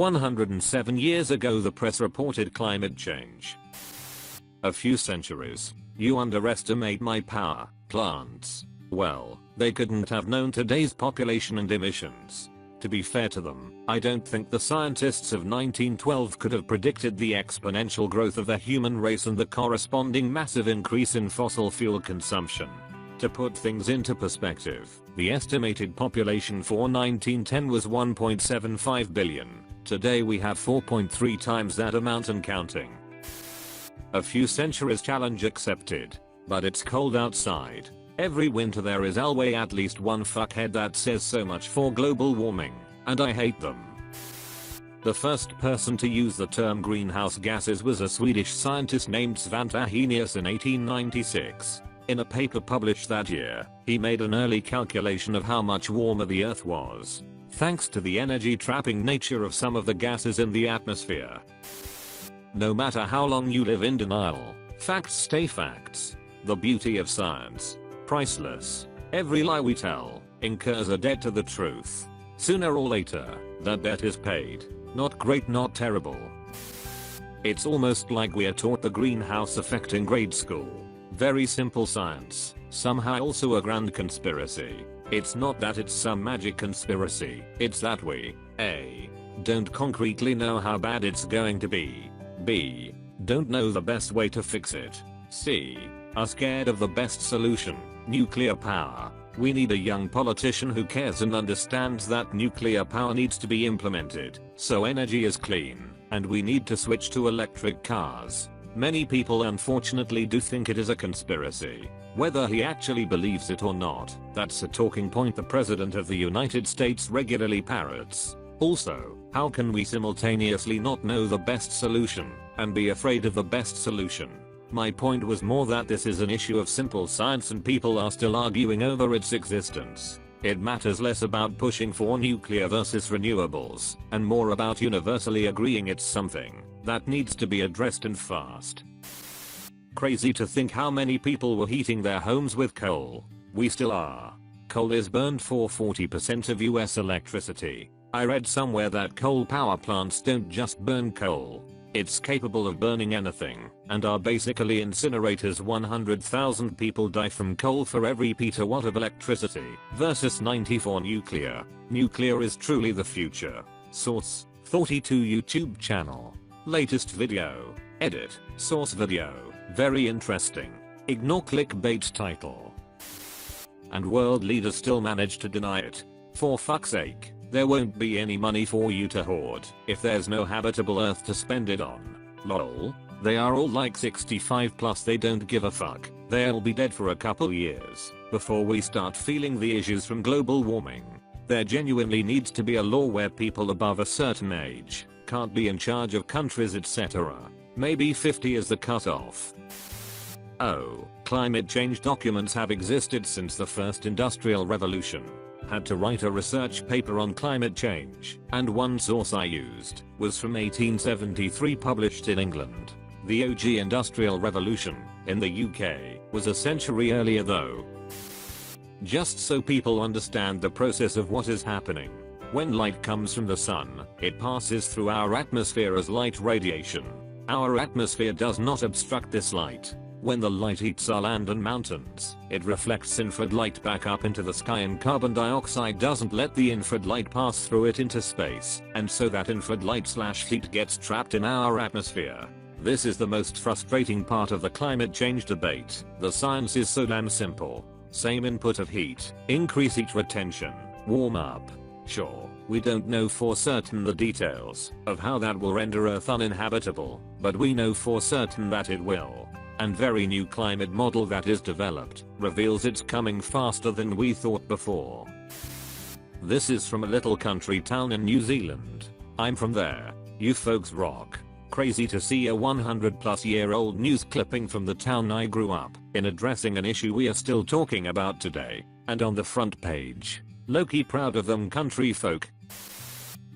107 years ago the press reported climate change. A few centuries. You underestimate my power, plants. Well, they couldn't have known today's population and emissions. To be fair to them, I don't think the scientists of 1912 could have predicted the exponential growth of the human race and the corresponding massive increase in fossil fuel consumption. To put things into perspective, the estimated population for 1910 was 1.75 billion. Today we have 4.3 times that amount and counting. A few centuries challenge accepted. But it's cold outside. Every winter there is always at least one fuckhead that says so much for global warming, and I hate them. The first person to use the term greenhouse gases was a Swedish scientist named Svante Arrhenius in 1896. In a paper published that year, he made an early calculation of how much warmer the Earth was, thanks to the energy-trapping nature of some of the gases in the atmosphere. No matter how long you live in denial, facts stay facts. The beauty of science. Priceless. Every lie we tell incurs a debt to the truth. Sooner or later, that debt is paid. Not great, not terrible. It's almost like we are taught the greenhouse effect in grade school. Very simple science, somehow also a grand conspiracy. It's not that it's some magic conspiracy, it's that we A. don't concretely know how bad it's going to be. B. don't know the best way to fix it. C. are scared of the best solution, nuclear power. We need a young politician who cares and understands that nuclear power needs to be implemented, so energy is clean, and we need to switch to electric cars. Many people unfortunately do think it is a conspiracy. Whether he actually believes it or not, that's a talking point the President of the United States regularly parrots. Also, how can we simultaneously not know the best solution, and be afraid of the best solution? My point was more that this is an issue of simple science and people are still arguing over its existence. It matters less about pushing for nuclear versus renewables, and more about universally agreeing it's something that needs to be addressed and fast. Crazy to think how many people were heating their homes with coal. We still are. Coal is burned for 40% of US electricity. I read somewhere that coal power plants don't just burn coal. It's capable of burning anything, and are basically incinerators. 100,000 people die from coal for every petawatt of electricity, versus 94 nuclear. Nuclear is truly the future. Source: 42 YouTube channel. Latest video. Edit. Source video. Very interesting. Ignore clickbait title. And world leaders still manage to deny it. For fuck's sake. There won't be any money for you to hoard if there's no habitable earth to spend it on. Lol. They are all like 65 plus, they don't give a fuck. They'll be dead for a couple years before we start feeling the issues from global warming. There genuinely needs to be a law where people above a certain age can't be in charge of countries, etc. Maybe 50 is the cutoff. Oh, climate change documents have existed since the first industrial revolution. Had to write a research paper on climate change, and one source I used was from 1873, published in England. The OG Industrial Revolution, in the UK, was a century earlier though. Just so people understand the process of what is happening. When light comes from the sun, it passes through our atmosphere as light radiation. Our atmosphere does not obstruct this light. When the light heats our land and mountains, it reflects infrared light back up into the sky, and carbon dioxide doesn't let the infrared light pass through it into space, and so that infrared light/heat gets trapped in our atmosphere. This is the most frustrating part of the climate change debate. The science is so damn simple. Same input of heat, increase heat retention, warm up. Sure, we don't know for certain the details of how that will render Earth uninhabitable, but we know for certain that it will. And very new climate model that is developed reveals it's coming faster than we thought before. This is from a little country town in New Zealand. I'm from there. You folks rock. Crazy to see a 100-plus-year-old news clipping from the town I grew up in addressing an issue we are still talking about today, and on the front page. Low-key proud of them country folk.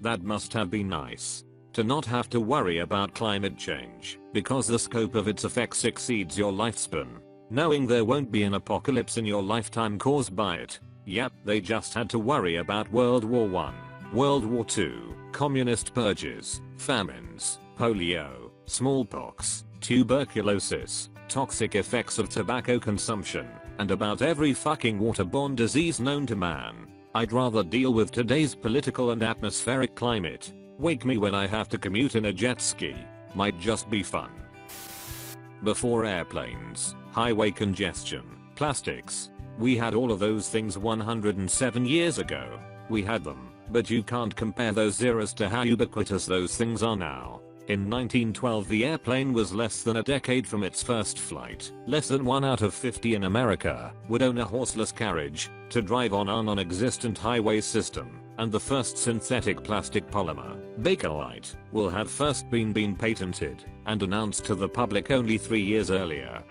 That must have been nice. To not have to worry about climate change, because the scope of its effects exceeds your lifespan. Knowing there won't be an apocalypse in your lifetime caused by it. Yep, they just had to worry about World War I. World War II, communist purges, famines, polio, smallpox, tuberculosis, toxic effects of tobacco consumption, and about every fucking waterborne disease known to man. I'd rather deal with today's political and atmospheric climate. Wake me when I have to commute in a jet ski. Might just be fun. Before airplanes, highway congestion, plastics. We had all of those things 107 years ago. We had them, but you can't compare those eras to how ubiquitous those things are now. In 1912 the airplane was less than a decade from its first flight. Less than 1 out of 50 in America would own a horseless carriage to drive on a non-existent highway system, and the first synthetic plastic polymer, Bakelite, will have first been patented and announced to the public only 3 years earlier.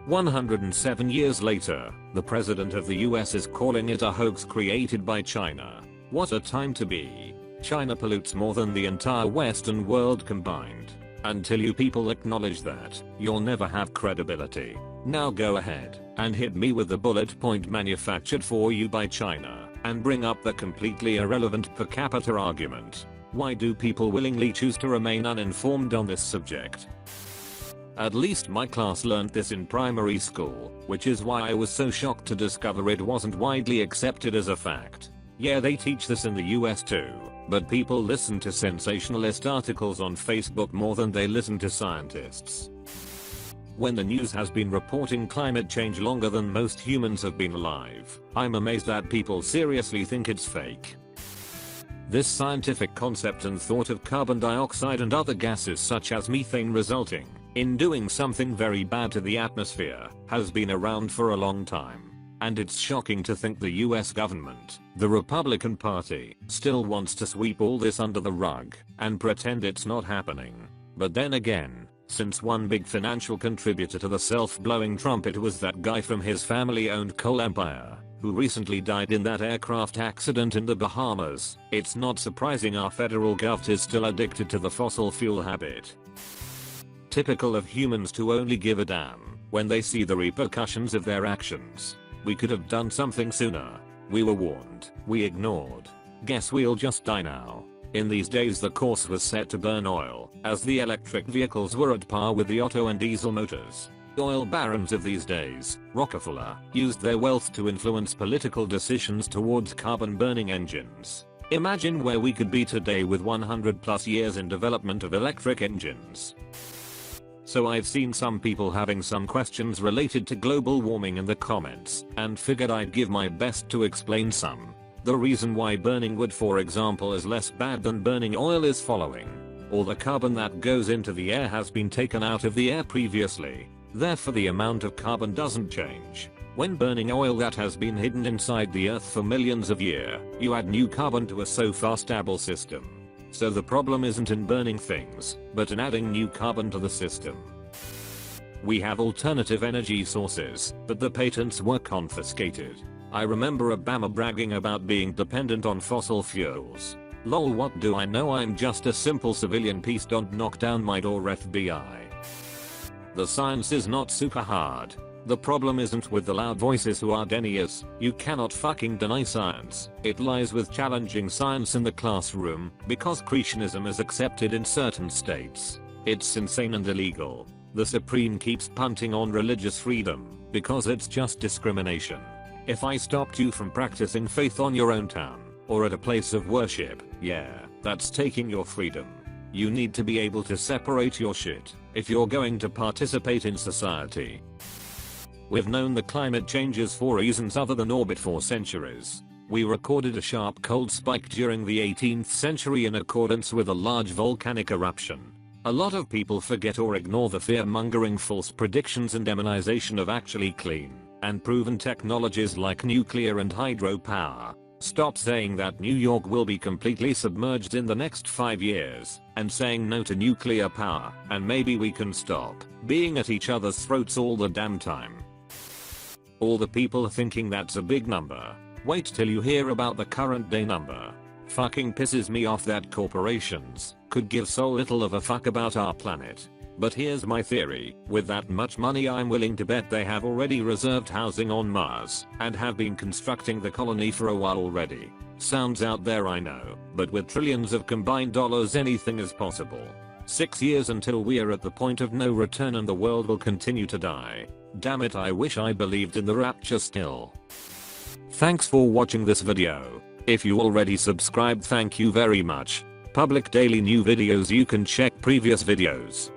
107 years later, the president of the US is calling it a hoax created by China. What a time to be. China pollutes more than the entire Western world combined. Until you people acknowledge that, you'll never have credibility. Now go ahead and hit me with the bullet point manufactured for you by China, and bring up the completely irrelevant per capita argument. Why do people willingly choose to remain uninformed on this subject? At least my class learned this in primary school, which is why I was so shocked to discover it wasn't widely accepted as a fact. Yeah, they teach this in the US too, but people listen to sensationalist articles on Facebook more than they listen to scientists. When the news has been reporting climate change longer than most humans have been alive, I'm amazed that people seriously think it's fake. This scientific concept and thought of carbon dioxide and other gases such as methane resulting in doing something very bad to the atmosphere has been around for a long time. And it's shocking to think the US government, the Republican Party, still wants to sweep all this under the rug and pretend it's not happening. But then again, since one big financial contributor to the self-blowing trumpet was that guy from his family-owned coal empire, who recently died in that aircraft accident in the Bahamas, it's not surprising our federal govt is still addicted to the fossil fuel habit. Typical of humans to only give a damn when they see the repercussions of their actions. We could have done something sooner. We were warned. We ignored. Guess we'll just die now. In these days the course was set to burn oil, as the electric vehicles were at par with the Otto and diesel motors. Oil barons of these days, Rockefeller, used their wealth to influence political decisions towards carbon-burning engines. Imagine where we could be today with 100+ years in development of electric engines. So I've seen some people having some questions related to global warming in the comments, and figured I'd give my best to explain some. The reason why burning wood for example is less bad than burning oil is following. All the carbon that goes into the air has been taken out of the air previously. Therefore the amount of carbon doesn't change. When burning oil that has been hidden inside the earth for millions of years, you add new carbon to a so far stable system. So the problem isn't in burning things, but in adding new carbon to the system. We have alternative energy sources, but the patents were confiscated. I remember Obama bragging about being dependent on fossil fuels. Lol, what do I know, I'm just a simple civilian, please don't knock down my door FBI. The science is not super hard. The problem isn't with the loud voices who are deniers. You cannot fucking deny science. It lies with challenging science in the classroom, because creationism is accepted in certain states. It's insane and illegal. The Supreme keeps punting on religious freedom, because it's just discrimination. If I stopped you from practicing faith on your own town, or at a place of worship, yeah, that's taking your freedom. You need to be able to separate your shit, if you're going to participate in society. We've known the climate changes for reasons other than orbit for centuries. We recorded a sharp cold spike during the 18th century in accordance with a large volcanic eruption. A lot of people forget or ignore the fear-mongering false predictions and demonization of actually clean and proven technologies like nuclear and hydropower. Stop saying that New York will be completely submerged in the next 5 years, and saying no to nuclear power, and maybe we can stop being at each other's throats all the damn time. All the people thinking that's a big number. Wait till you hear about the current day number. Fucking pisses me off that corporations could give so little of a fuck about our planet. But here's my theory, with that much money I'm willing to bet they have already reserved housing on Mars, and have been constructing the colony for a while already. Sounds out there, I know, but with trillions of combined dollars anything is possible. 6 years until we are at the point of no return and the world will continue to die. Damn it, I wish I believed in the rapture still. Thanks for watching this video. If you already subscribed, thank you very much. Public daily new videos, you can check previous videos.